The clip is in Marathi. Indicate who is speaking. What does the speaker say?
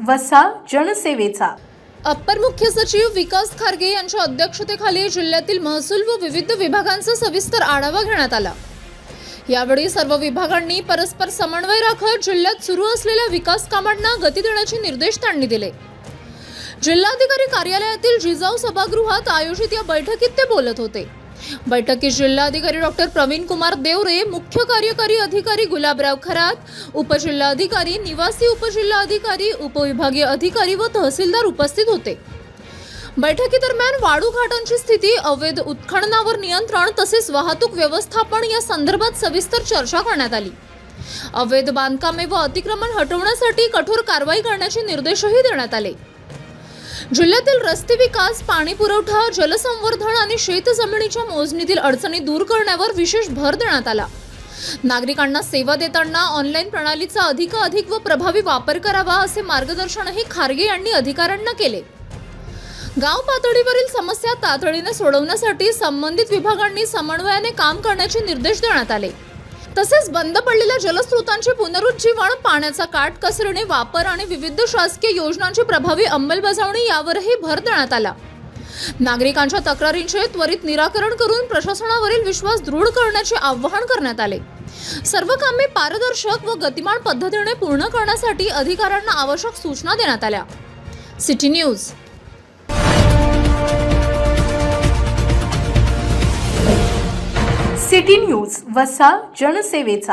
Speaker 1: वसा जनसेवेचा।
Speaker 2: अप्पर मुख्य सचिव विकास खारगे यांच्या अध्यक्षतेखाली जिल्ह्यातील महसूल व विविध विभागांचा सविस्तर आढावा घेण्यात आला। यावेळी सर्व विभागांनी परस्पर समन्वय राखत जिल्ह्यात सुरू असलेल्या विकास कामांना गती देण्याचे निर्देश त्यांनी दिले। जिल्हाधिकारी कार्यालयातील जिजाऊ सभागृहात आयोजित या बैठकीत ते बोलत होते। बैठकीत जिल्हाधिकारी डॉक्टर प्रवीण कुमार देवरे, मुख्य कार्यकारी अधिकारी गुलाबराव खरात, उपजिल्हाधिकारी, निवासी उपजिल्हाधिकारी, उपविभागीय अधिकारी व तहसीलदार उपस्थित होते। बैठकीदरम्यान वाळू घाटांची स्थिती, अवैध उत्खननावर नियंत्रण तसेच वाहतूक व्यवस्थापन या संदर्भात सविस्तर चर्चा करण्यात आली। अवैध बांधकामे व अतिक्रमण हटवण्यासाठी कठोर कारवाई करण्याचे निर्देशही देण्यात आले। जिल्ह्यातील रस्ते विकास, पाणी पुरवठा, जलसंवर्धन आणि शेतजमिनीच्या मोजणीतील अडचणी दूर करण्यावर विशेष भर देण्यात आला। नागरिकांना सेवा देताना ऑनलाईन प्रणालीचा अधिकाधिक व प्रभावी वापर करावा असे मार्गदर्शनही खारगे यांनी अधिकाऱ्यांना केले। गाव पातळीवरील समस्या तातडीने सोडवण्यासाठी संबंधित विभागांनी समन्वयाने काम करण्याचे निर्देश देण्यात आले। तसेच बंद पडलेल्या जलस्रोतांचे पुनरुज्जीवन, पाण्याचा काटकसरीने वापर आणि विविध शासकीय योजनांची प्रभावी अंमलबजावणी यावरही भर देण्यात आला। नागरिकांच्या तक्रारींचे त्वरित निराकरण करून प्रशासनावरील विश्वास दृढ करण्याचे आवाहन करण्यात आले। सर्व कामे पारदर्शक व गतिमान पद्धतीने पूर्ण करण्यासाठी अधिकाऱ्यांना आवश्यक सूचना देण्यात आल्या। City news.
Speaker 1: सिटी न्यूज वसा जनसेवेचा।